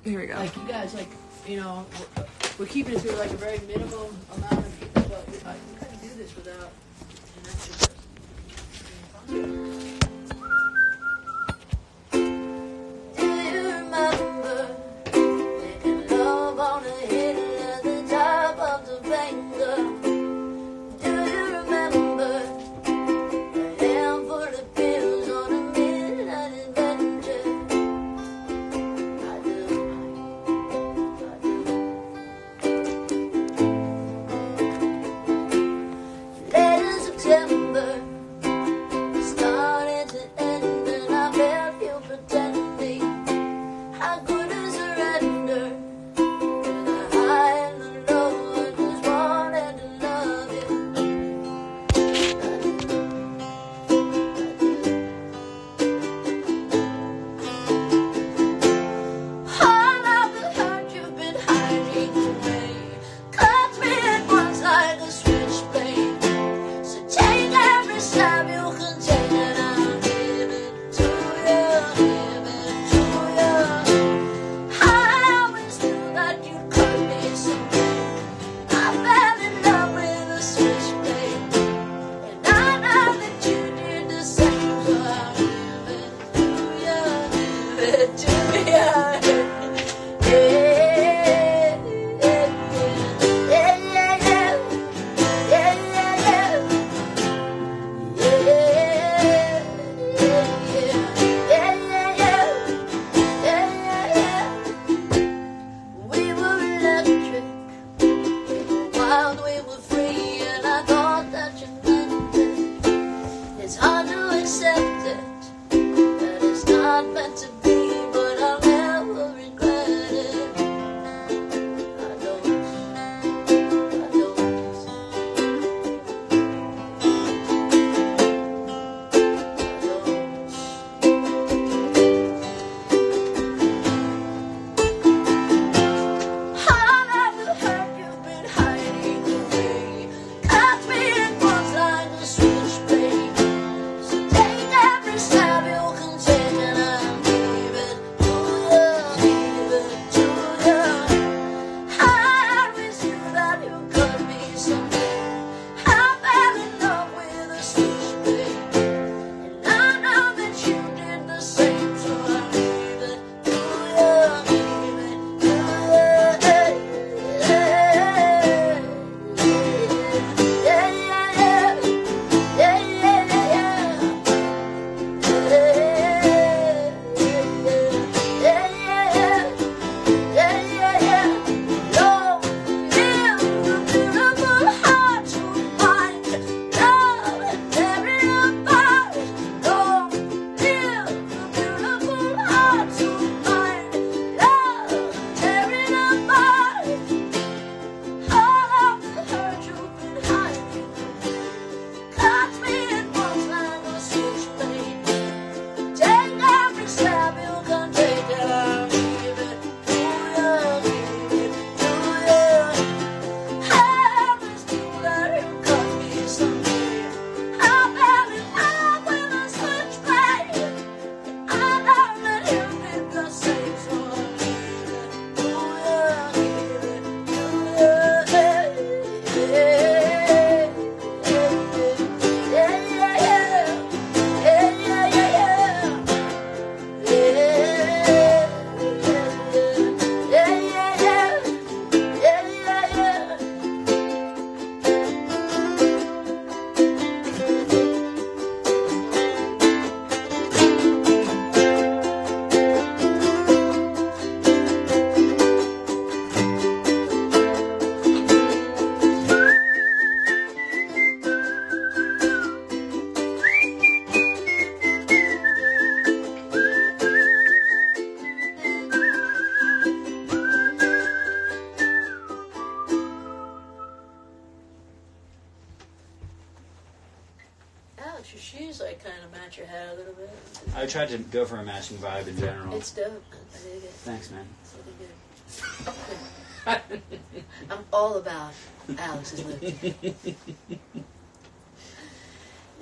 Here we go. Like, you guys, like, you know, we're keeping it to, like, a very minimum amount of people, but I can kind of do this without an extra person. Do you remember making love on the hill at the top of the finger? Do you remember a handful of pills on a midnight adventure? I do. Late in September, started to end, and I felt you pretending I couldn't surrender. With the high and the low, I just wanted to love you. All of the hurt you've been hiding away cuts me at once like a switchblade. So take every stab you can take, and I'll give it to you, give it to you. I always knew that you'd cut me someday. I fell in love with a switchblade, and I know that you did the same. So I'll give it to you, give it to you. Yeah, yeah, yeah, yeah, yeah, yeah, yeah. We were electric, we were wild, we were free, and I thought that you meant it. It's hard to accept it, that it's not meant to be, but I'll never regret it. I don't. All of the hurt you've been hiding away cuts me at once like a switchblade. So take every stab you can take, and I'll give it to you, give it to you. I always knew that you cut me someday. I fell in love with a switchblade, and I know that you did the same. So I'll give it to you, give it to Alex, your shoes like kind of match your hair a little bit. I tried to go for a matching vibe in general. It's dope. I dig it. Thanks, man. It's really good. I'm all about Alex's look.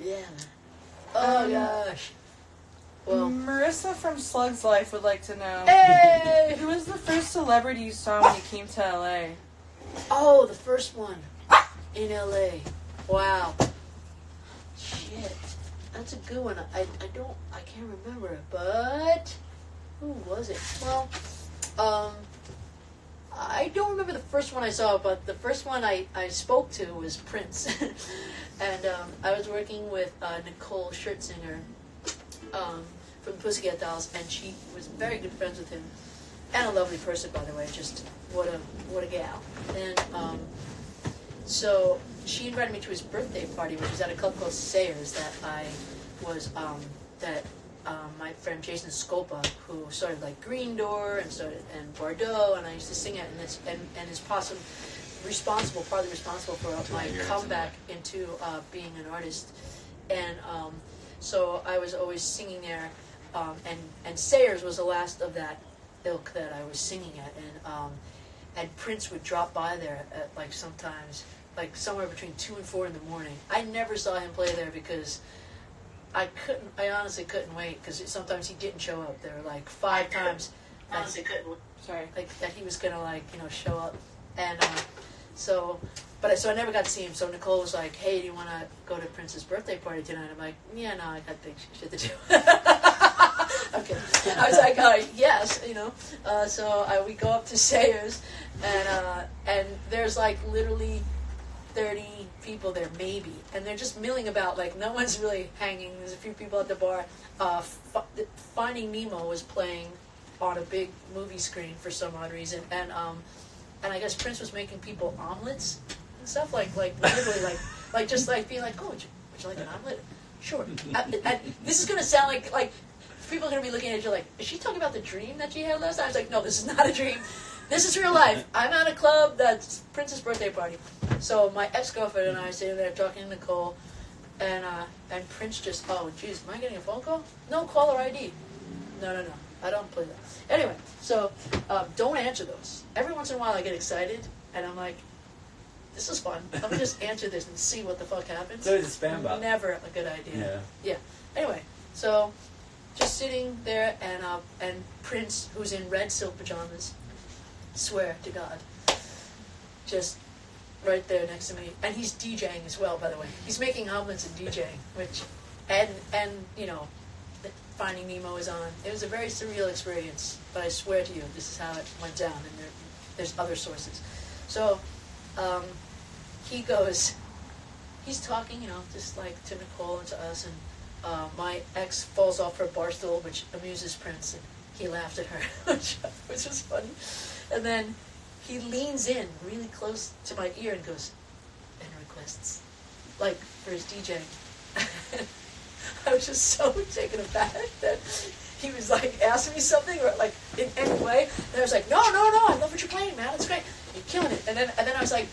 Yeah, man. Oh gosh. Well, Marissa from Slug's Life would like to know. hey! Who was the first celebrity you saw when you came to LA? Oh, the first one in LA. Wow. Shit. That's a good one. I can't remember, but who was it? Well, I don't remember the first one I saw, but the first one I spoke to was Prince. And I was working with Nicole Schertzinger from the Pussycat Dolls, and she was very good friends with him. And a lovely person, by the way. Just what a gal. And so she invited me to his birthday party, which was at a club called Sayers that I was my friend Jason Scopa, who started like Green Door and Bordeaux, and I used to sing it, and is partly responsible for my comeback into being an artist. And so I was always singing there, and Sayers was the last of that ilk that I was singing at, and Prince would drop by there at like sometimes like somewhere between 2 and 4 in the morning. I never saw him play there because I honestly couldn't wait, because sometimes he didn't show up. There were like 5 times that he was gonna show up, and so I never got to see him. So Nicole was like, "Hey, do you want to go to Prince's birthday party tonight?" I'm like, "Yeah, no, I got shit to do." Okay, I was like, "Yes," So we go up to Sayers, and there's like literally 30 people there, maybe, and they're just milling about, like no one's really hanging. There's a few people at the bar. Finding Nemo was playing on a big movie screen for some odd reason, and I guess Prince was making people omelets and stuff, like literally like just like being like, "Oh, would you like an omelet? Sure." This is gonna sound like people are gonna be looking at you like, "Is she talking about the dream that she had last night?" I was like, "No, this is not a dream. This is real life. I'm at a club that's Prince's birthday party." So my ex-girlfriend and I are sitting there talking to Nicole, and Prince just, "Oh, geez, am I getting a phone call? No, caller ID. No, I don't play that." Anyway, so don't answer those. Every once in a while I get excited, and I'm like, "This is fun. Let me just answer this and see what the fuck happens." It's always a spam bot. Never a good idea. Yeah. Anyway, so just sitting there, and Prince, who's in red silk pajamas, swear to God, just right there next to me, and he's DJing as well, by the way. He's making omelets and DJing, and Finding Nemo is on. It was a very surreal experience, but I swear to you, this is how it went down, and there's other sources. So he's talking, just like to Nicole and to us, and my ex falls off her bar stool, which amuses Prince, and he laughed at her, which was funny. And then he leans in really close to my ear and goes, "And requests," like for his DJing. I was just so taken aback that he was like asking me something, or like in any way, and I was like, no, I love what you're playing, man, it's great, you're killing it. And then I was like,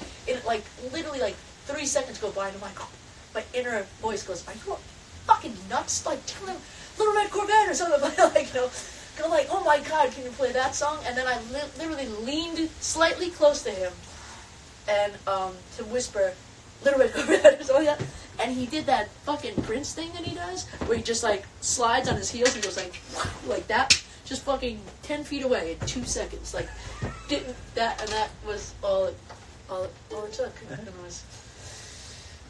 literally like 3 seconds go by, and I'm like, my inner voice goes, "Are you fucking nuts? Like, tell him Little Red Corvette or something." Go like, "Oh my God, can you play that song?" And then I literally leaned slightly close to him, and to whisper Little Red Corvette or something like that. And he did that fucking Prince thing that he does, where he just like slides on his heels and goes like that, just fucking 10 feet away in 2 seconds. Like, didn't that, and that was all it took. And it was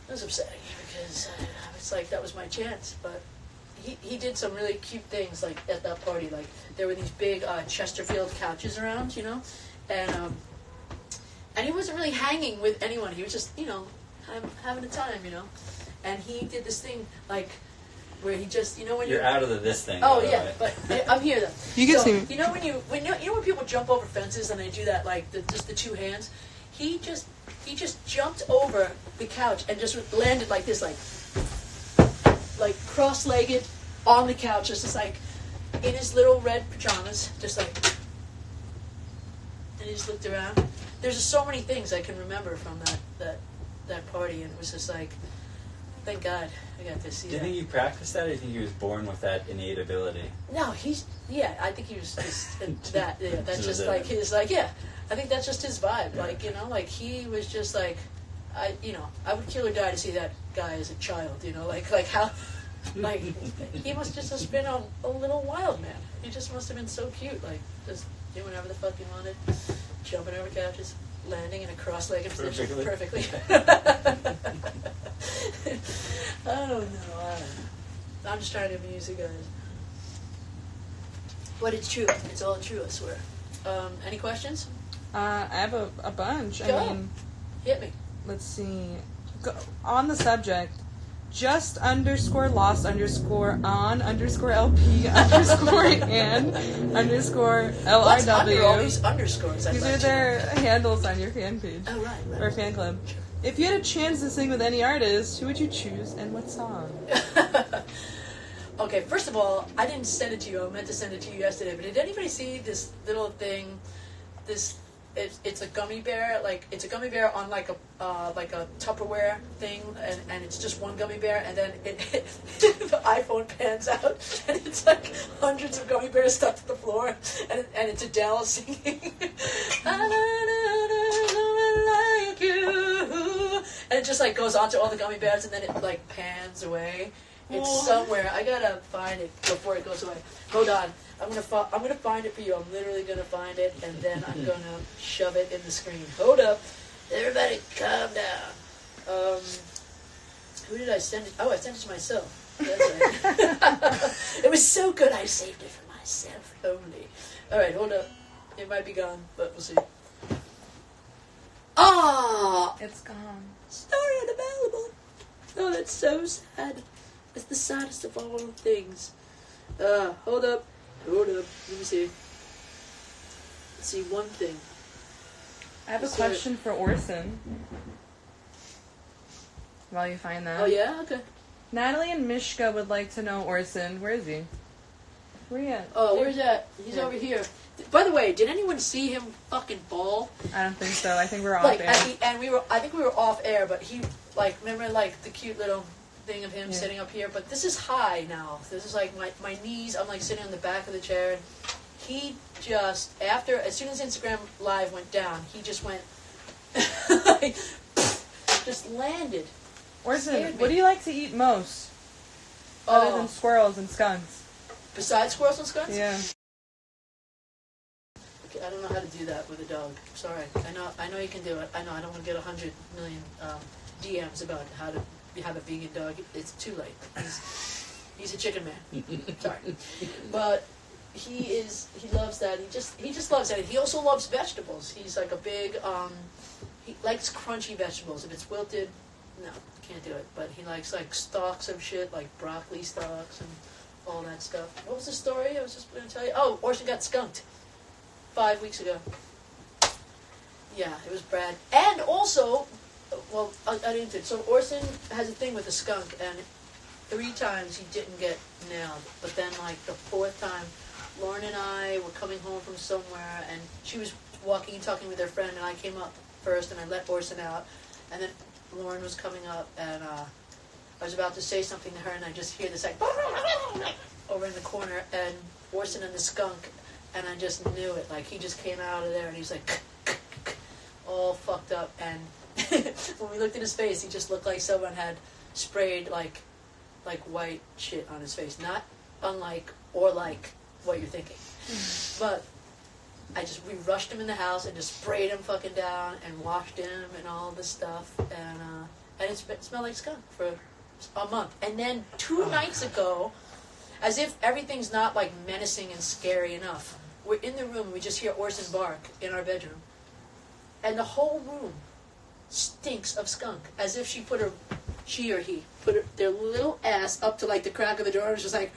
upsetting, because it's like that was my chance. But he did some really cute things, like at that party. Like, there were these big Chesterfield couches around, and he wasn't really hanging with anyone. He was just having a time, And he did this thing, like, where he just, when you're out of this thing. Oh yeah, but I'm here though. You can see me. When people jump over fences and they do that, like just the 2 hands. He just jumped over the couch and just landed like this, like cross-legged on the couch, just like in his little red pajamas, just like. And he just looked around. There's just so many things I can remember from that party, and it was just like, thank God I got to see that. Do you think he practiced that, or do you think he was born with that innate ability? No, I think he was just that. Yeah, that's just like his, I think that's just his vibe. Yeah. Like he was just like, I would kill or die to see that guy as a child. Like how Like, he must just have been a little wild man. He just must have been so cute, like, just doing whatever the fuck he wanted, jumping over couches, landing in a cross-legged position perfectly. I don't know. I'm just trying to amuse you guys. But it's true. It's all true, I swear. Any questions? I have a bunch. Go. I mean, Hit me. let's see. On the subject, just underscore lost underscore on underscore LP underscore and underscore What's under all LRW. these underscores? I'd These like are to their handles on your fan page know. Oh, right. or fan club. If you had a chance to sing with any artist, who would you choose and what song? Okay, first of all, I didn't send it to you. I meant to send it to you yesterday. But did anybody see this little thing? It's a gummy bear. Like, it's a gummy bear on like a Tupperware thing, and it's just one gummy bear, and then the iPhone pans out, and it's like hundreds of gummy bears stuck to the floor, and it's Adele singing. I like you. And it just like goes onto all the gummy bears, and then it like pans away. It's somewhere. I gotta find it before it goes away. Hold on. I'm gonna find it for you. I'm literally gonna find it, and then I'm gonna shove it in the screen. Hold up. Everybody calm down. Who did I send it? Oh, I sent it to myself. That's right. It was so good I saved it for myself only. Alright, hold up. It might be gone, but we'll see. Ah! It's gone. Story unavailable. Oh, that's so sad. It's the saddest of all things. Hold up. Let me see. Let's see one thing. I have a So- question for Orson. While you find that. Oh yeah, okay. Natalie and Mishka would like to know Orson. Where is he? Where are you at? Oh, where's that? He's over here. By the way, did anyone see him fucking ball? I don't think so. I think we're off Like air. at the end, I think we were off air, but he like remember like the cute little thing of him Yeah. sitting up here. But this is high now. This is like my knees. I'm like sitting on the back of the chair. And he just as soon as Instagram Live went down, he just went like just landed. Orson, scared me. what do you like to eat most? Other than squirrels and skunks. Besides squirrels and skunks? Yeah. Okay, I don't know how to do that with a dog. Sorry. I know you can do it. I know I don't want to get 100 million DMs about how to have a vegan dog. It's too late. He's a chicken man. Sorry. But he loves that. He just loves that. He also loves vegetables. He's like a big he likes crunchy vegetables. If it's wilted, no, can't do it. But he likes like stalks of shit, like broccoli stalks and all that stuff. What was the story I was just going to tell you? Oh, Orson got skunked 5 weeks ago. Yeah, it was bad. And also, well, I didn't. So Orson has a thing with the skunk, and 3 times he didn't get nailed. But then, like the 4th time, Lauren and I were coming home from somewhere, and she was walking and talking with her friend, and I came up first, and I let Orson out, and then Lauren was coming up, and I was about to say something to her, and I just hear this like over in the corner, and Orson and the skunk, and I just knew it. Like he just came out of there, and he's like all fucked up, and when we looked at his face, he just looked like someone had sprayed like white shit on his face. Not unlike or like what you're thinking, but we rushed him in the house and just sprayed him fucking down and washed him and all this stuff, and it smelled like skunk for a month. And then 2 nights ago, as if everything's not like menacing and scary enough, we're in the room and we just hear Orson bark in our bedroom, and the whole room stinks of skunk, as if she or he put their little ass up to like the crack of the door and was just like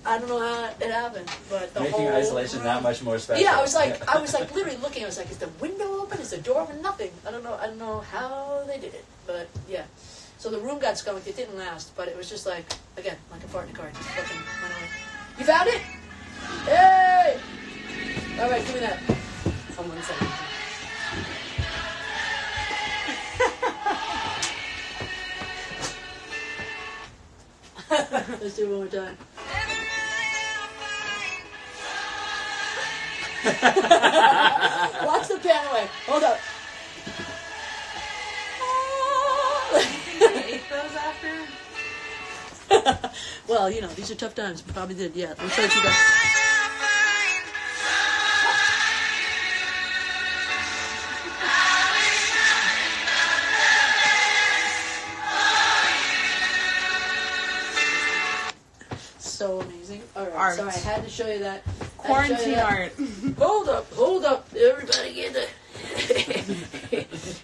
I don't know how it happened, but the Making whole isolation that much more special. Yeah, I was like literally looking. I was like, is the window open? Is the door open? Nothing. I don't know how they did it, but yeah. So the room got skunked. It didn't last, but it was just like, again, like a fart in a car. Just fucking went away. You found it? Hey! All right, give me that. Hold on 1 second. Let's do it one more time. Watch the pan away. Hold up. those after? Well, you know, these are tough times. Probably did, yeah. Let me show you guys. So amazing. All right, Art. so I had to show you that. Quarantine art. Hold up, everybody get the.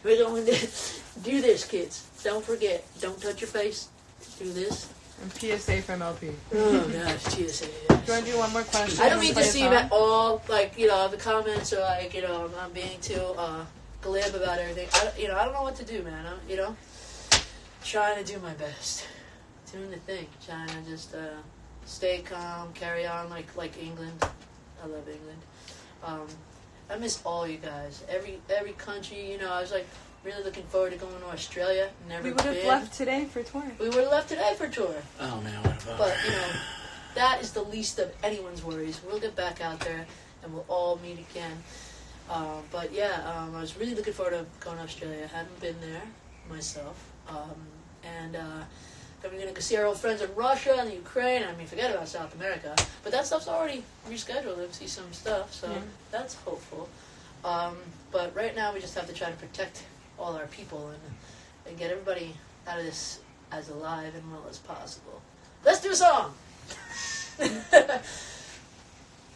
We're going to do this, kids. Don't forget, don't touch your face. Do this. And PSA from LP. Oh gosh, TSA. Do you want to do one more question? I don't mean to Play a seem song? at all like, you know, the comments are like, you know, I'm being too glib about everything. I don't know what to do, man. I'm, you know, trying to do my best, doing the thing, trying to just stay calm, carry on like England. I love England. I miss all you guys. Every country, you know. I was like really looking forward to going to Australia. Never We would have been. left today for tour. We would have left today for tour. Oh man, what about? But, you know, that is the least of anyone's worries. We'll get back out there and we'll all meet again. But yeah, I was really looking forward to going to Australia. I hadn't been there myself. And then we're going to see our old friends in Russia and the Ukraine. I mean, forget about South America. But that stuff's already rescheduled. We'll see some stuff, so that's hopeful. But right now we just have to try to protect all our people and get everybody out of this as alive and well as possible. Let's do a song!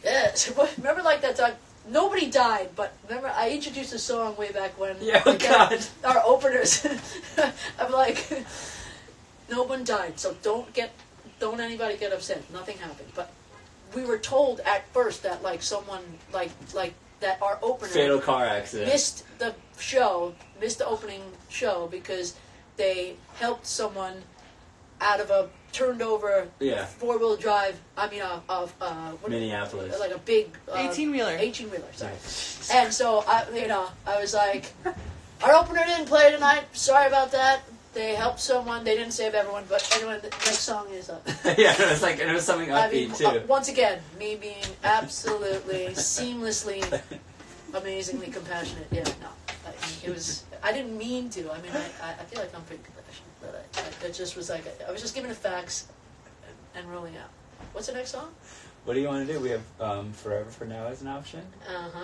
Yes, remember like that time? Nobody died, but remember I introduced a song way back when. Yeah, oh God. Our openers. I'm like, no one died, so don't anybody get upset. Nothing happened. But we were told at first that like someone like that our opener Fatal car accident. missed the opening show because they helped someone out of a turned over Yeah. 4-wheel drive. I mean, what, Minneapolis. like a big 18-wheeler. 18-wheeler. Sorry. And so I was like, our opener didn't play tonight. Sorry about that. They helped someone. They didn't save everyone. But anyway, the next song is up. Yeah, it was something upbeat too. Once again, me being absolutely seamlessly, amazingly compassionate. Yeah, no, it was. I didn't mean to. I mean, I feel like I'm pretty compassionate, but it just was like I was just giving the facts and rolling out. What's the next song? What do you want to do? We have Forever for Now as an option.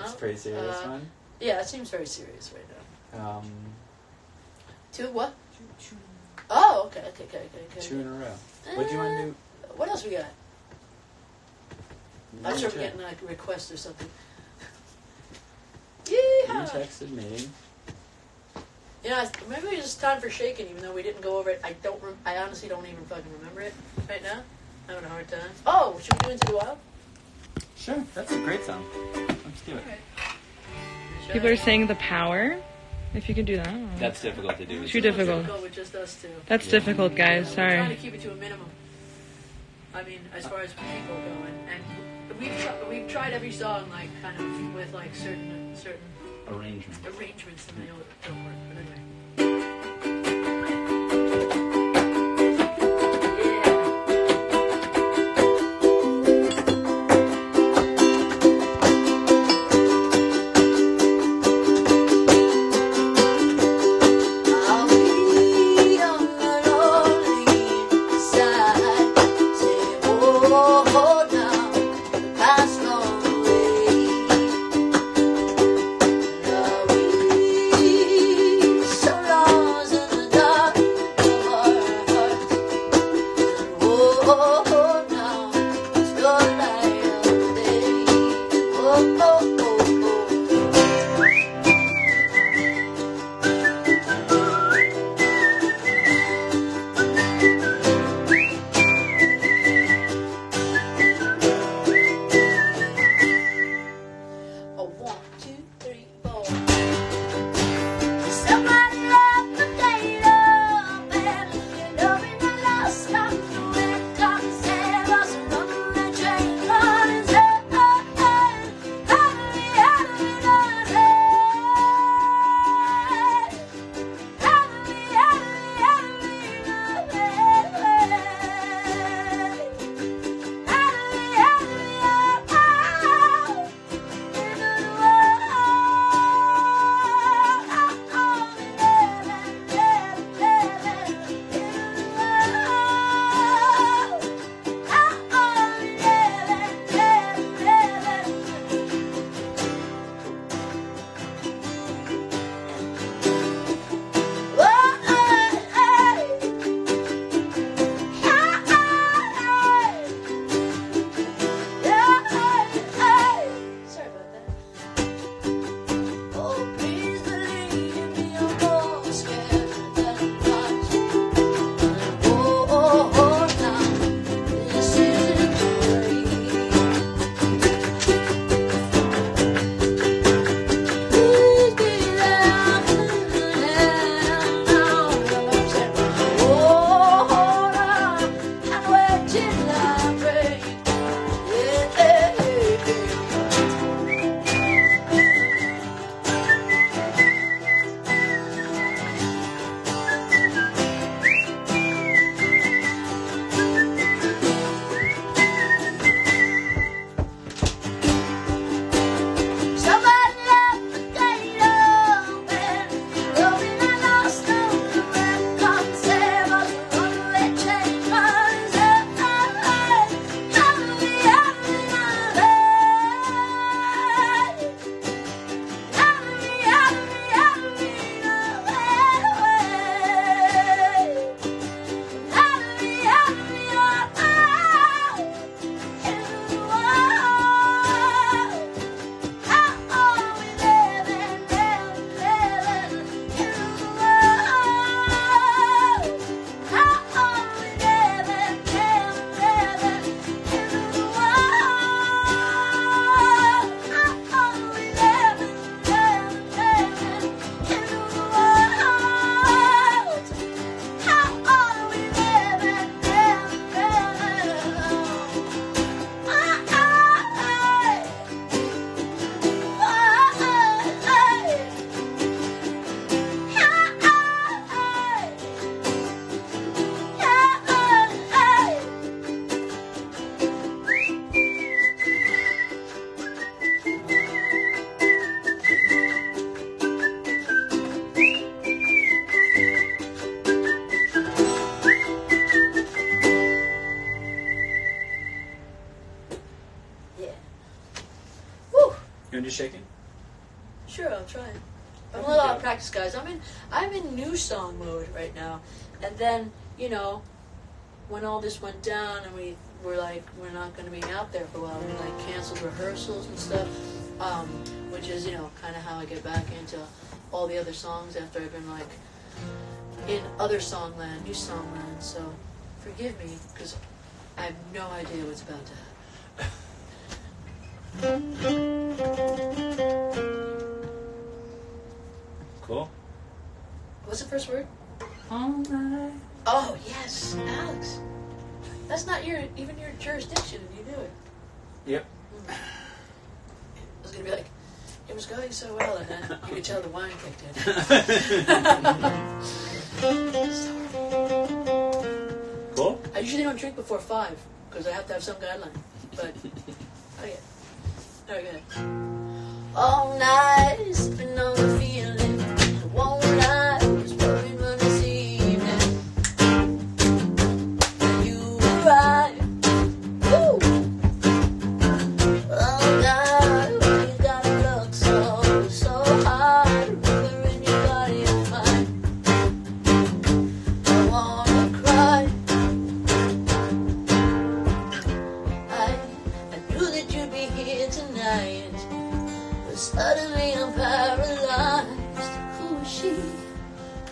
It's a pretty serious one. Yeah, it seems very serious right now. 2 what? 2. Oh, okay. 2 in a row. What do you want to do? What else we got? I'm sure we're You getting like a request or something. You Yeah. texted me. Yeah, maybe it's just time for shaking, even though we didn't go over it. I honestly don't even fucking remember it right now. I'm having a hard time. Oh, should we do Into the Wild? Sure, that's a great song. Let's do it. People are saying The Power. If you can do that. That's difficult to do. Too difficult. With just us two. That's difficult, guys. We're trying Sorry. to keep it to a minimum. I mean, as far as people go, and we've tried every song like kind of with like certain Arrangement. arrangements, and they don't work. But anyway. I'll be on the lonely side. Say, oh, now the past gone away. Now we You want to do shaking? Sure, I'll try it. I'm a little out of practice, guys. I'm in new song mode right now. And then, you know, when all this went down and we were like, we're not going to be out there for a while, we like canceled rehearsals and stuff, which is, you know, kind of how I get back into all the other songs after I've been like in other songland, new songland. So forgive me because I have no idea what's about to happen. Cool. What's the first word? All night. Oh, yes, Alex. That's not even your jurisdiction, and you do it. Yep. I was going to be like, it was going so well, and then you could tell the wine kicked in. Cool. I usually don't drink before 5, because I have to have some guideline. But, okay. Okay. All night, sipping on the feeling. One night, was worried when this evening you arrived. Woo! Oh God, you gotta look so hard, river in your body and mind. I wanna cry. I knew that you'd be here tonight. Suddenly I'm paralyzed. Who is she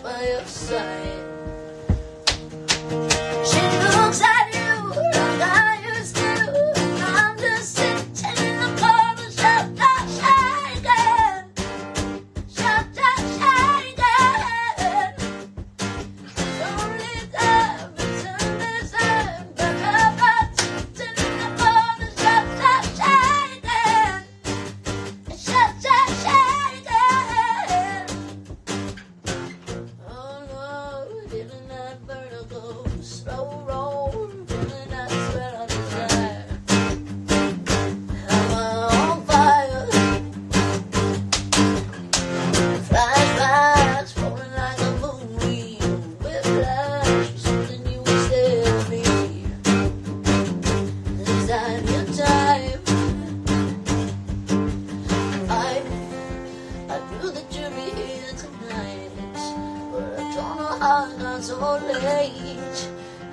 by your side? She looks at you like I used to, and I'm just sitting in the corner, shut up, shaking, shut up, shaking. Only time between this and but I'm not sitting in the corner, shut up, shaking. Shut, shaking. Oh no, feeling that vertigo, slow roll, feeling that sweat on his eye. I'm on fire. Flashbacks rolling like a movie, whiplash, something you instead of me. Is that your time? I knew that you'd be here tonight, but I don't know how I got so late.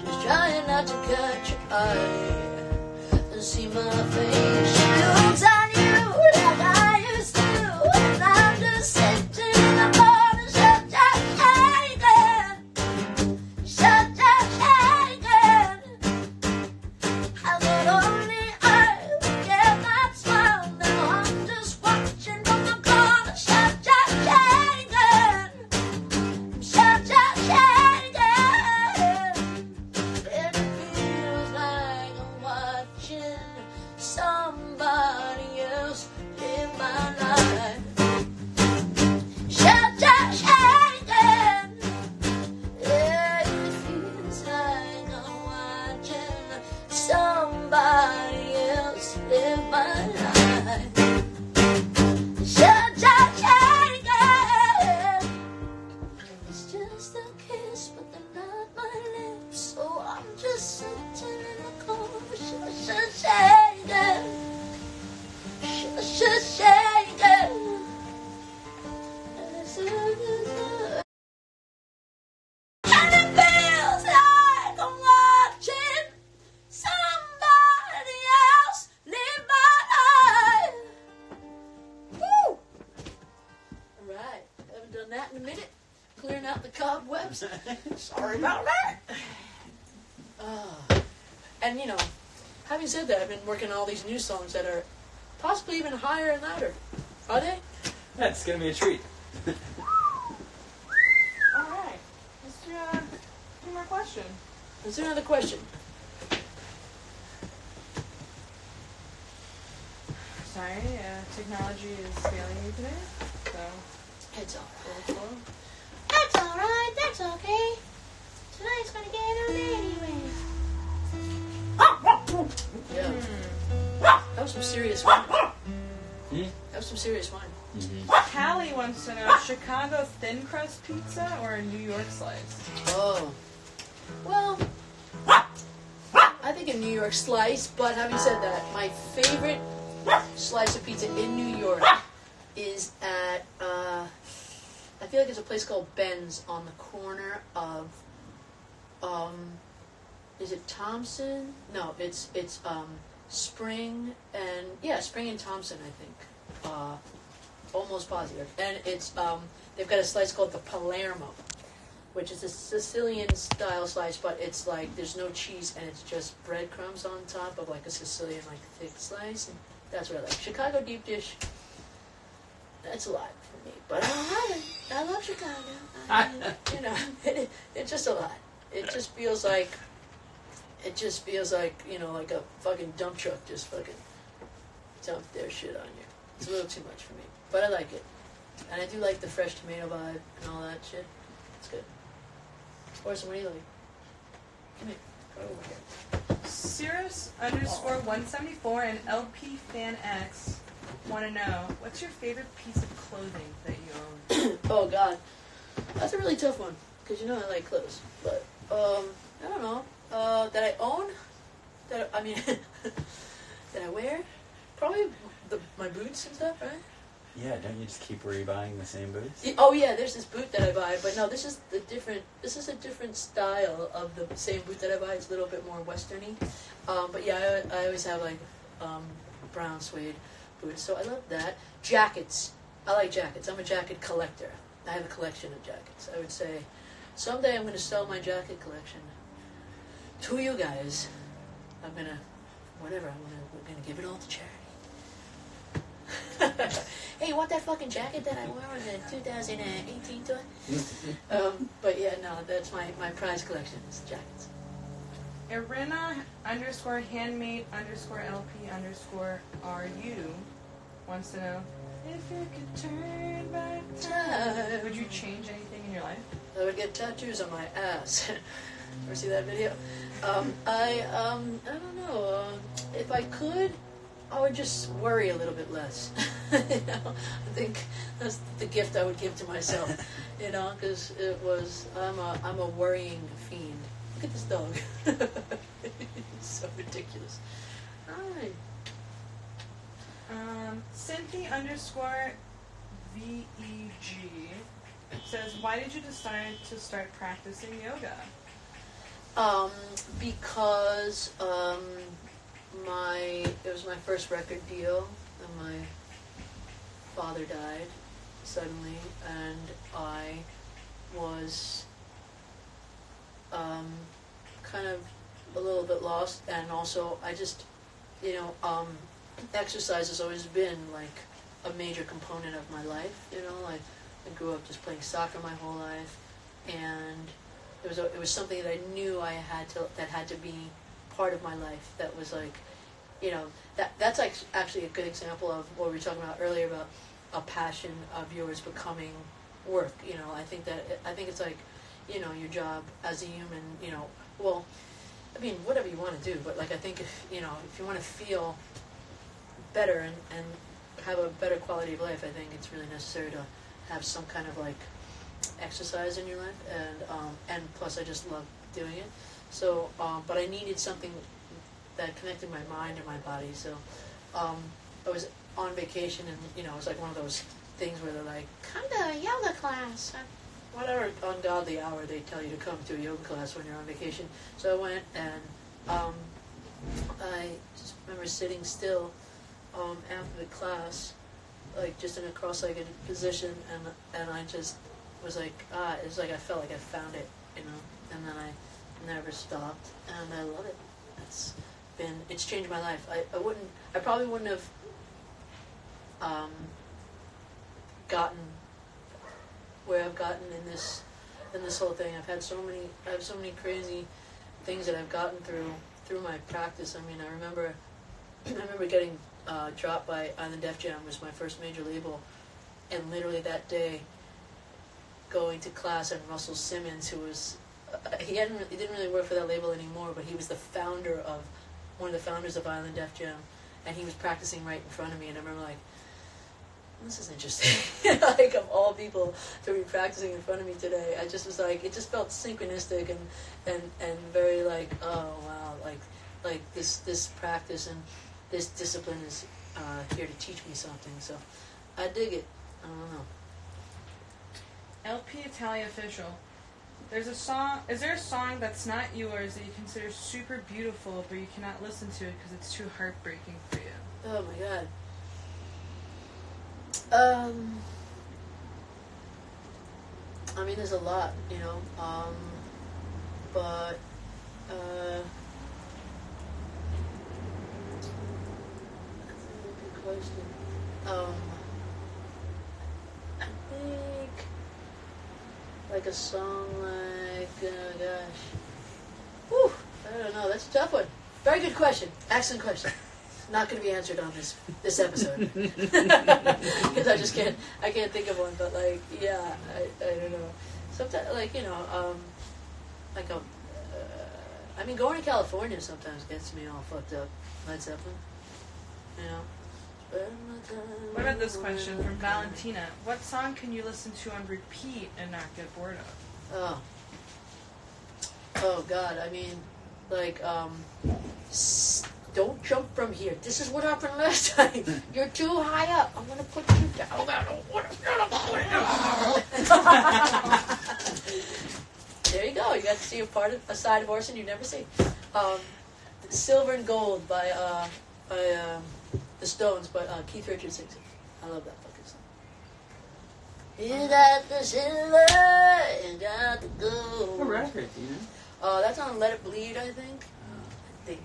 Just trying not to catch your eye and see my face. She looks at you like I used to, and I'm just sitting in the corner, shut up, shaking, shut up, shaking. I thought only I would get that smile. Now I'm just watching from the corner. Shut up, shaking. Shut up, shaking. It feels like I'm watching somebody else live my life. Shut up, shaking. It feels like I'm watching somebody else live my life. Shut up, shaking. It's just a kiss, but they're not my lips. So I'm just sitting in the corner, shaking. Shaking. And it feels like I'm watching somebody else live my life. Woo! Alright, haven't done that in a minute. Clearing out the cobwebs. Sorry about that. And you know, having said that, I've been working on all these new songs that are possibly even higher and louder. Are they? That's gonna be a treat. All right. Let's do two more questions. Let's do another question. Sorry, technology is failing me today. So, It's alright. That's alright, that's okay. Tonight's gonna get on anyway. Yeah. That was some serious wine. Hmm? That was some serious wine. Callie wants to know: Chicago thin crust pizza or a New York slice? Oh. Well, I think a New York slice, but having said that, my favorite slice of pizza in New York is at, I feel like it's a place called Ben's on the corner of, is it Thompson? No, it's Spring and Thompson, I think. Almost positive. And it's, they've got a slice called the Palermo, which is a Sicilian style slice, but it's like there's no cheese and it's just breadcrumbs on top of like a Sicilian like thick slice, and that's what I like. Chicago deep dish, that's a lot for me, but I love it. I love Chicago. You know, it's just a lot. It just feels like, you know, like a fucking dump truck just fucking dumped their shit on you. It's a little too much for me, but I like it, and I do like the fresh tomato vibe and all that shit. It's good. Orson, what do you like? Come here. Go over here. Cirrus_174 and LP Fan X want to know, what's your favorite piece of clothing that you own? Oh God, that's a really tough one because you know I like clothes, but I don't know that I own. That I mean, that I wear. Probably my boots and stuff, right? Yeah, don't you just keep rebuying the same boots? Oh yeah, there's this boot that I buy, but no, this is a different style of the same boot that I buy. It's a little bit more westerny. But yeah, I always have like brown suede boots, so I love that. Jackets. I like jackets. I'm a jacket collector. I have a collection of jackets. I would say someday I'm going to sell my jacket collection to you guys. We're going to give it all to charity. Hey, you want that fucking jacket that I wore on the 2018 tour? But yeah, no, that's my prize collection is jackets. Irina_handmade_LP_RU wants to know, if you could turn back time, would you change anything in your life? I would get tattoos on my ass. Ever see that video? I don't know. If I could, I would just worry a little bit less. You know, I think that's the gift I would give to myself. You know, because I'm a worrying fiend. Look at this dog. It's so ridiculous. All right. Cynthia_VEG says, why did you decide to start practicing yoga? Because it was my first record deal, and my father died suddenly, and I was kind of a little bit lost, and also I just, you know, exercise has always been like a major component of my life. You know, like I grew up just playing soccer my whole life, and it was something that I knew that had to be part of my life. That was like, you know, that's like actually a good example of what we were talking about earlier about a passion of yours becoming work. You know, I think it's like, you know, your job as a human. You know, well, I mean, whatever you want to do, but like I think if you want to feel better and have a better quality of life, I think it's really necessary to have some kind of like exercise in your life, and plus I just love doing it. So, but I needed something that connected my mind and my body. So, I was on vacation, and you know, it was like one of those things where they're like, "Come to a yoga class," whatever ungodly hour they tell you to come to a yoga class when you're on vacation. So I went, and I just remember sitting still after the class, like just in a cross-legged position, and I just was like, it was like I felt like I found it, you know, and then I never stopped, and I love it. It's changed my life. I probably wouldn't have gotten where I've gotten in this whole thing. I have so many crazy things that I've gotten through my practice. I mean, I remember getting dropped by Island Def Jam, was my first major label, and literally that day going to class, and Russell Simmons, who was he didn't really work for that label anymore, but he was one of the founders of Island Def Jam, and he was practicing right in front of me, and I remember like, this is interesting. Like, of all people to be practicing in front of me today, I just was like, it just felt synchronistic and very like, oh wow, like this practice and this discipline is here to teach me something. So I dig it. I don't know. LP Italia Official. There's a song. Is there a song that's not yours that you consider super beautiful, but you cannot listen to it because it's too heartbreaking for you? Oh my god. I mean, there's a lot, you know. But that's a good question. I think like a song like, oh gosh. Whew, I don't know. That's a tough one. Very good question. Excellent question. Not going to be answered on this episode because I can't think of one. But like, yeah, I don't know. Sometimes, like, you know, like I mean, going to California sometimes gets me all fucked up. Led Zeppelin, you know. What about this question from Valentina? What song can you listen to on repeat and not get bored of? Oh God, I mean, like, don't jump from here. This is what happened last time. You're too high up. I'm gonna put you down. There you go. You got to see a side of Orson you never see. Silver and Gold by the Stones, but Keith Richards sings it. I love that fucking song. You got the silver, you got the gold. What record, do you know? That's on Let It Bleed, I think. I think.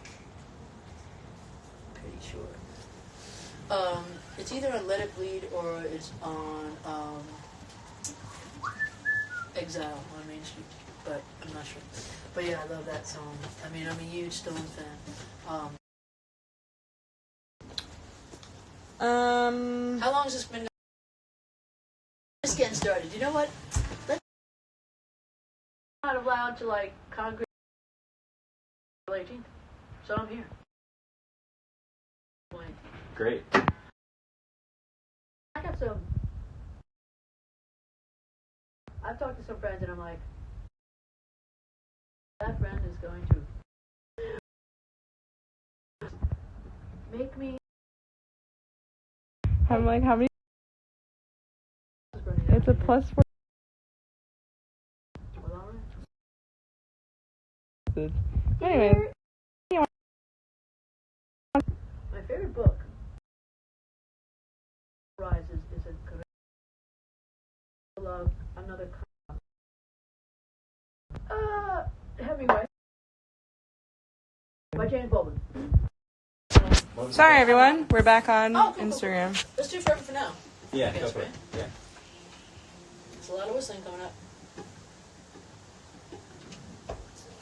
Pretty sure. It's either on Let It Bleed or it's on Exile on Main Street, but I'm not sure. But yeah, I love that song. I mean, I'm a huge Stone fan. How long has this been? Just getting started. You know what? Let's not allowed to like congregate 18th, so I'm here. Great. I got some. I've talked to some friends and I'm like, that friend is going to make me. I'm like, how many? It's a plus 4. Anyways. My favorite book, Rises, is a great love. Another. Hemingway. By James Baldwin. Sorry, everyone. We're back on Oh, cool, Instagram. Cool. Let's do Forever for now. Yeah, I guess, go for it. right? Yeah. There's a lot of whistling coming up.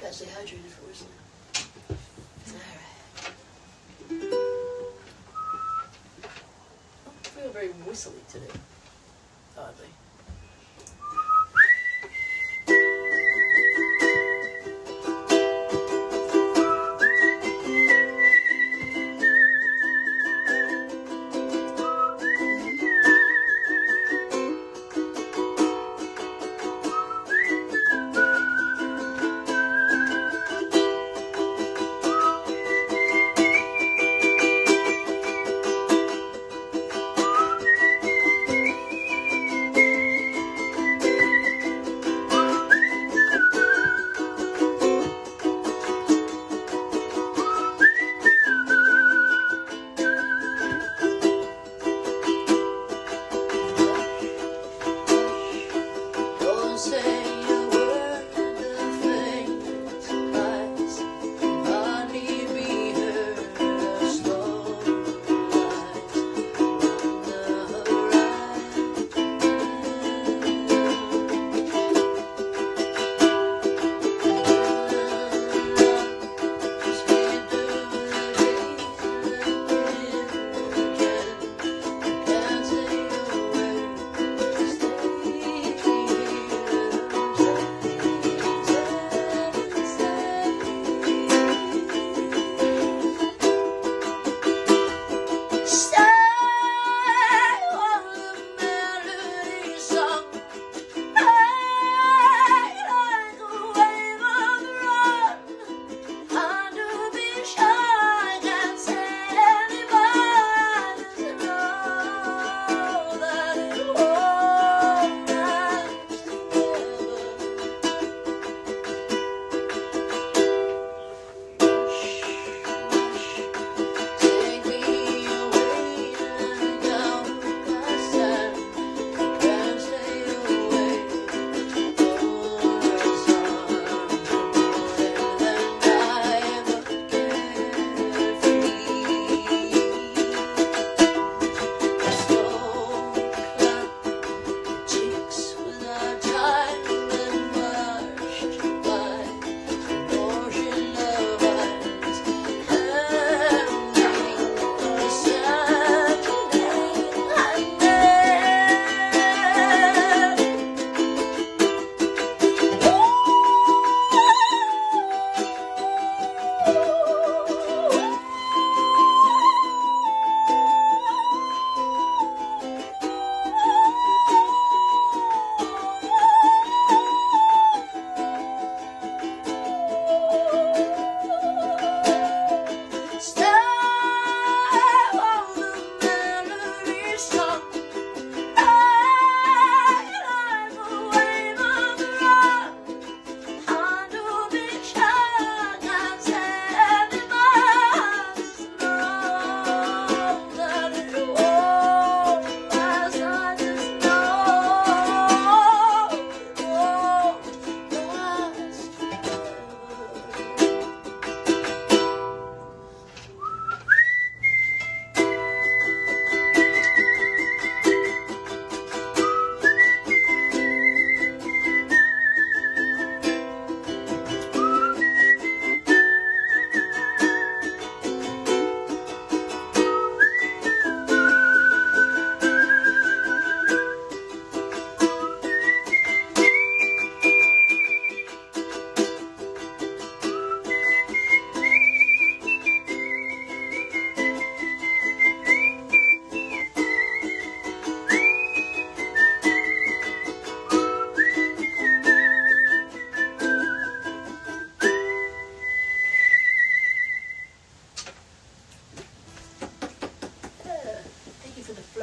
Gotta stay hydrated for whistling. Alright. I feel very whistly today. Oddly.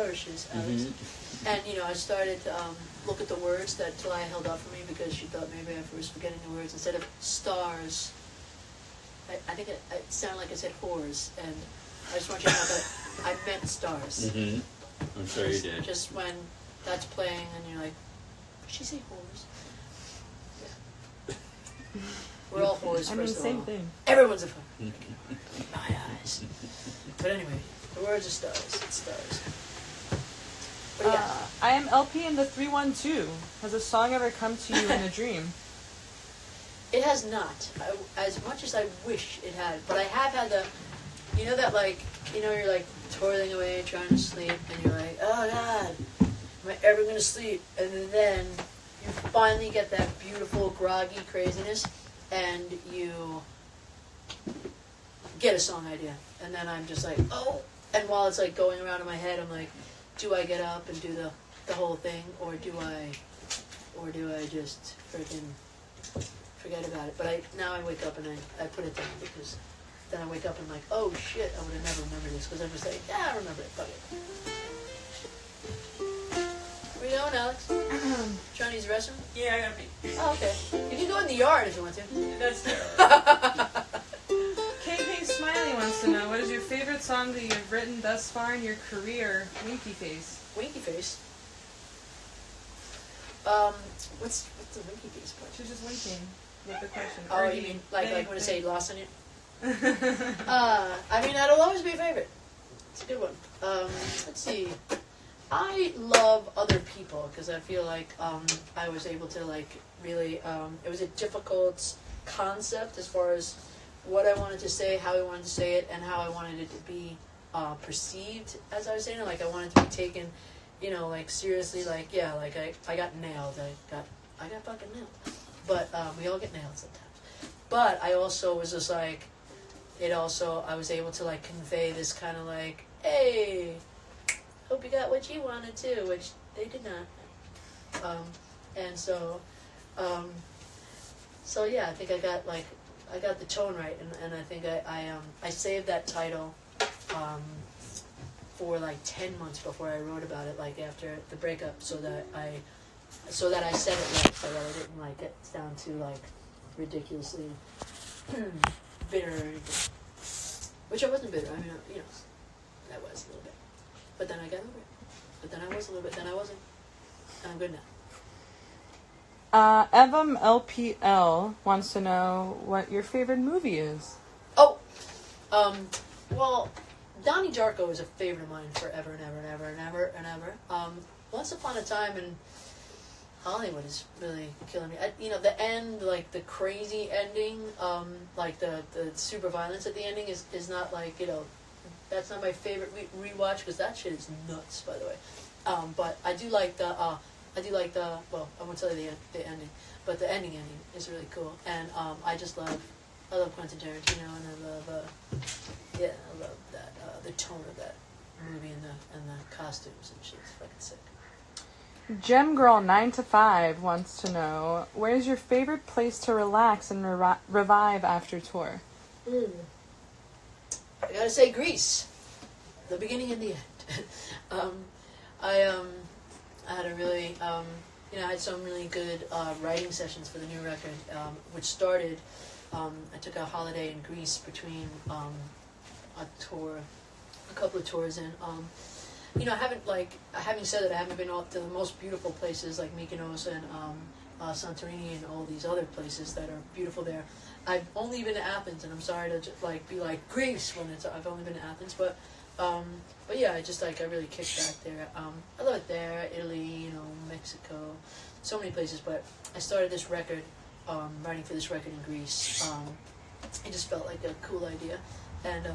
flourishes, Alex. And, I started to look at the words that Talia held up for me because she thought maybe I was forgetting the words. Instead of stars, I think it sounded like I said whores, and I just want you to know that I meant stars. I'm sure you did. Just when that's playing and you're like, did she say whores? Yeah. We're all whores, first of all. same thing. Everyone's a whore. In my eyes. But anyway, the words are stars. It's stars. But yeah. I am LP in the 312. Has a song ever come to you in a dream? It has not. As much as I wish it had. But I have had the, you're like toiling away, trying to sleep, and you're like, oh God, am I ever going to sleep? And then you finally get that beautiful, groggy craziness, and you get a song idea. And then I'm just like, oh. And while it's like going around in my head, I'm like, do I get up and do the whole thing, or do I just freaking forget about it? But now I wake up and I put it down, because then I wake up and I'm like, oh shit, I would have never remembered this, because I'm just like, yeah, I remember it, fuck it. Where you going, Alex? Trying to use the restroom? Yeah, I gotta pee. Oh, okay. You can go in the yard if you want to. That's terrible. KK Smiley wants to know, what is your favorite song that you've written thus far in your career? Winky face. Winky face. What's the winky face part? She's just winking with the question. Oh, you mean like when I say lost on you? I mean, that'll always be a favorite. It's a good one. Let's see. I love Other People, because I feel like I was able to really. It was a difficult concept as far as what I wanted to say, how I wanted to say it, and how I wanted it to be perceived as I was saying it. Like, I wanted to be taken, seriously. I got nailed. I got fucking nailed. But we all get nailed sometimes. But I also was just like, I was able to convey this kind of hey, hope you got what you wanted too, which they did not. And so yeah, I think I got the tone right, and I think I saved that title for 10 months before I wrote about it, after the breakup, so that I said it right, so that I didn't get down to ridiculously bitter or anything. Which I wasn't bitter. I mean, I was a little bit. But then I got over it. But then I was a little bit. Then I wasn't. And I'm good now. Evam LPL wants to know what your favorite movie is. Oh! Well, Donnie Darko is a favorite of mine forever and ever and ever and ever and ever. Once upon a time in Hollywood is really killing me. The end, the crazy ending, the super violence at the ending is not that's not my favorite rewatch, because that shit is nuts, by the way. But I do like the, well, I won't tell you the ending, but the ending is really cool. And I love Quentin Tarantino, and I love that, the tone of that movie and the costumes and shit. It's fucking sick. Gem Girl 9 to 5 wants to know, where's your favorite place to relax and revive after tour? I gotta say Greece. The beginning and the end. I had a really, I had some really good writing sessions for the new record, which started, I took a holiday in Greece between a couple of tours, and having said that, I haven't been to the most beautiful places like Mykonos and Santorini and all these other places that are beautiful there. I've only been to Athens, and I'm sorry to be like Greece when I've only been to Athens, but yeah, I really kicked back there. I love it there, Italy, Mexico, so many places. But I started this record, writing for this record in Greece. It just felt like a cool idea, and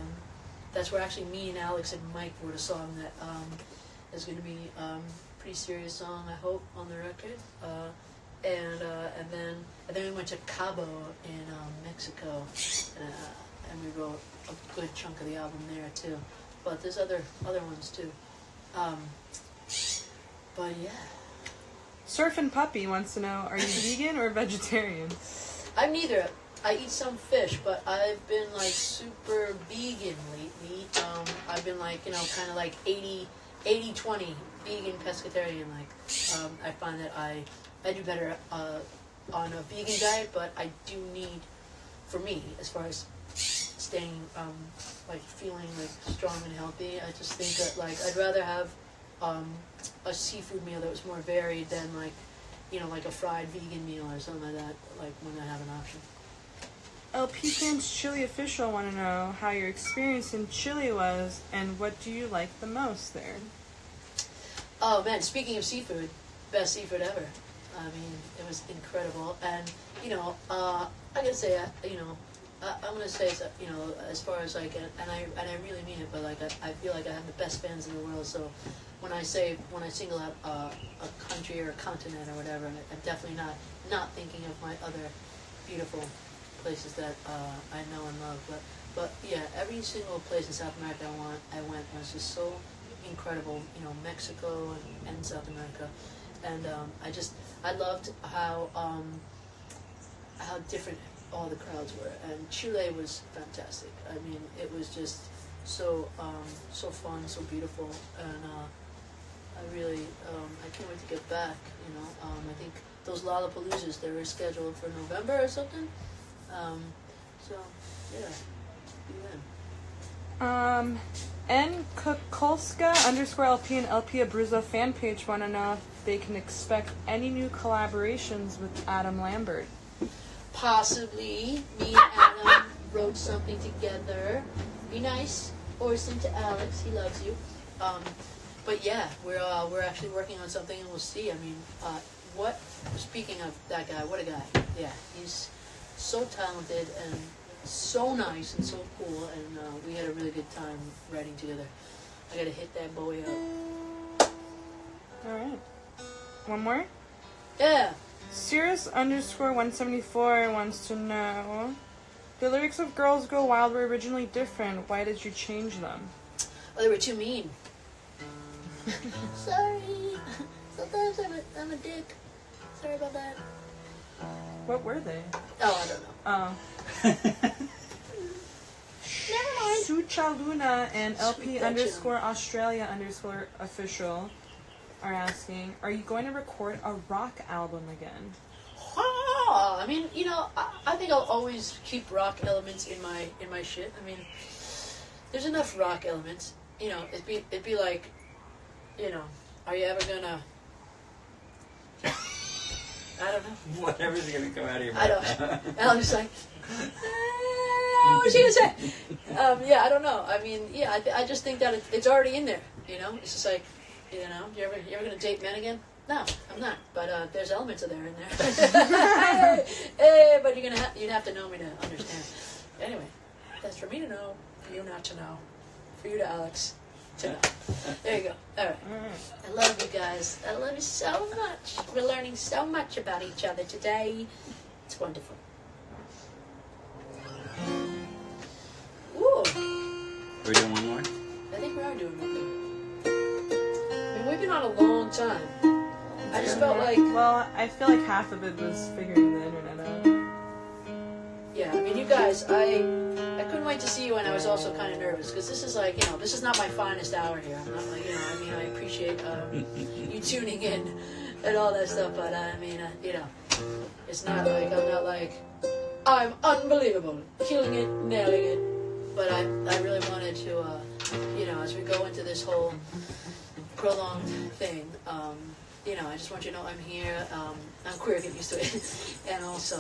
that's where actually me and Alex and Mike wrote a song that is going to be a pretty serious song, I hope, on the record. And then we went to Cabo in Mexico, and we wrote a good chunk of the album there too. But there's other ones too. But yeah. Surfin' Puppy wants to know, are you vegan or vegetarian? I'm neither. I eat some fish, but I've been super vegan lately. I've been kind of 80 80-20 vegan pescatarian. Like I find that I do better on a vegan diet, but I do need, for me, as far as staying like feeling like strong and healthy, I just think that like I'd rather have a seafood meal that was more varied than like, you know, like a fried vegan meal or something like that, like when I have an option. LP Fans Chili Official want to know how your experience in Chile was and what do you like the most there? Oh man, speaking of seafood, best seafood ever. I mean, it was incredible. And, you know, I gotta say, you know, I'm gonna say, you know, as far as like, and I really mean it, but like, I feel like I have the best fans in the world. So when I single out a country or a continent or whatever, I'm definitely not thinking of my other beautiful places that I know and love. But yeah, every single place in South America I went was just so incredible. You know, Mexico and South America, and I loved how different all the crowds were, and Chile was fantastic. I mean, it was just so fun, so beautiful, and I really I can't wait to get back. You know, I think those Lollapaloozas, they were scheduled for November or something. So yeah, be then. N Kukolska _LP and LP Abruzzo fan page want to know if they can expect any new collaborations with Adam Lambert. Possibly, me and Adam wrote something together. Be nice, or send to Alex. He loves you. But yeah, we're actually working on something, and we'll see. I mean, Speaking of that guy, what a guy! Yeah, he's so talented and so nice and so cool, and we had a really good time writing together. I gotta hit that boy up. Alright. One more? Yeah. Cirrus _174 wants to know, the lyrics of Girls Go Wild were originally different. Why did you change them? Well, they were too mean. Sorry. Sometimes I'm a dick. Sorry about that. What were they? Oh, I don't know. Oh. Never mind. Sucha Luna and LP Sucha. _Australia _official are asking, are you going to record a rock album again? I mean, you know, I think I'll always keep rock elements in my shit. I mean, there's enough rock elements. You know, it'd be like, you know, are you ever gonna? I don't know. Whatever's gonna come out of your mouth. I don't. And I'm just like, what was she gonna say? Yeah, I don't know. I mean, yeah, I just think that it's already in there. You know, it's just like, you know, you ever gonna date men again? No, I'm not. But there's elements of there in there. Hey, but you'd have to know me to understand. Anyway, that's for me to know, for you not to know, for you to Alex to know. There you go. All right. I love you guys. I love you so much. We're learning so much about each other today. It's wonderful. Ooh. Are we doing one more? I think we are doing one more. I mean, we've been on a long time. I just felt like... Well, I feel like half of it was figuring the internet out. Yeah, I mean, you guys, I couldn't wait to see you, and I was also kind of nervous, because this is like, you know, this is not my finest hour here. I'm not like, you know, I mean, I appreciate you tuning in and all that stuff, but I mean, you know, it's not like, I'm not like, I'm unbelievable, killing it, nailing it, but I really wanted to, you know, as we go into this whole prolonged thing, you know, I just want you to know I'm here. I'm queer, get used to it. And also,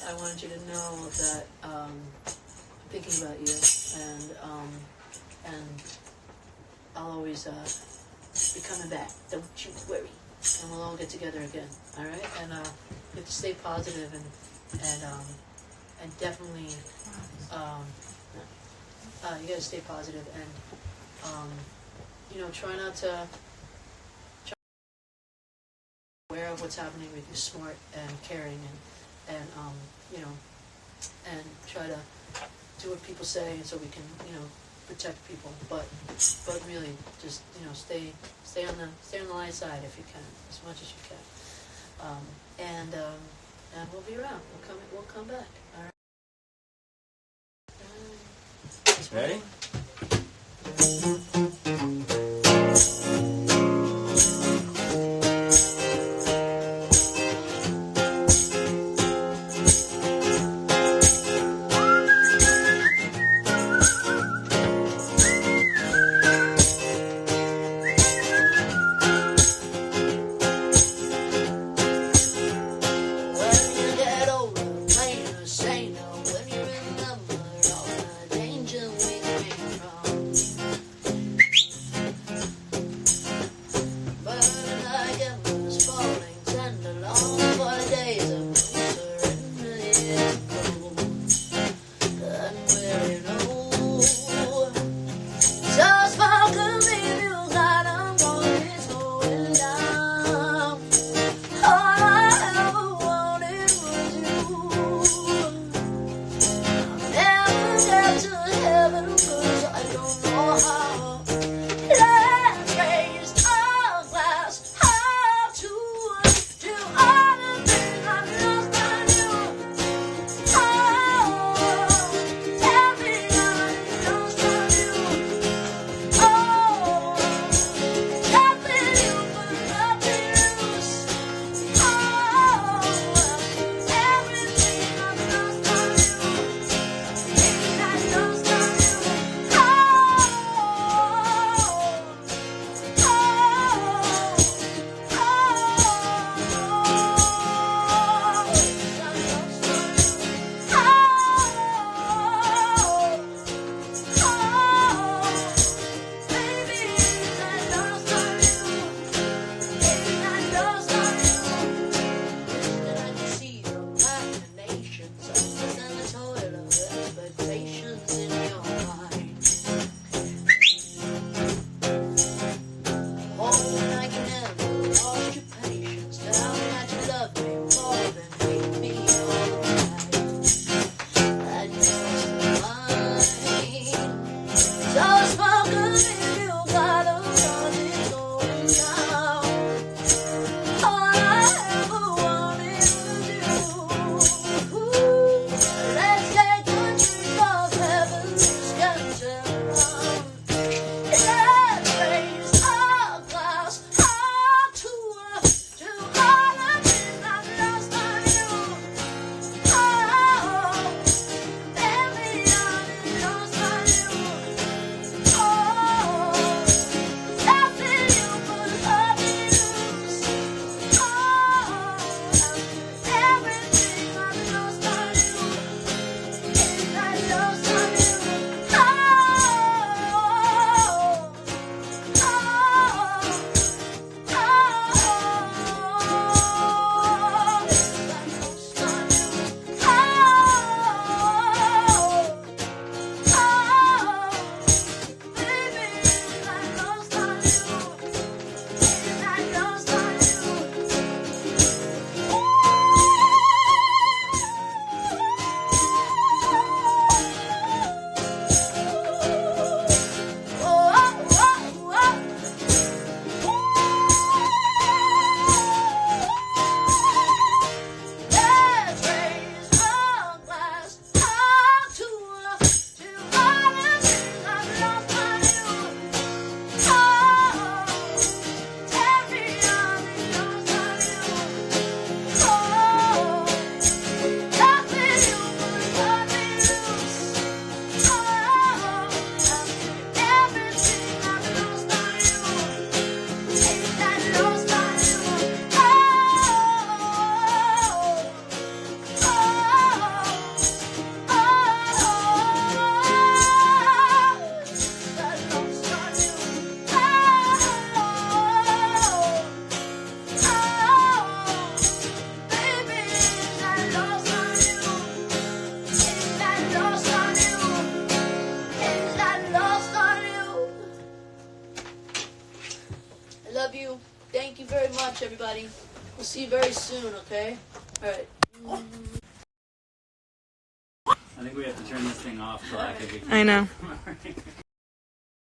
I wanted you to know that I'm thinking about you, and I'll always be coming back. Don't you worry. And we'll all get together again. All right? And you have to stay positive and definitely you got to stay positive and you know, try not to. Aware of what's happening with you, smart and caring, and you know, and try to do what people say, and so we can, you know, protect people. But really, just, you know, stay on the light side if you can, as much as you can. And we'll be around. We'll come back. All right. Ready? much, everybody. We'll see you very soon, okay? All right. I think we have to turn this thing off so I can be. I know.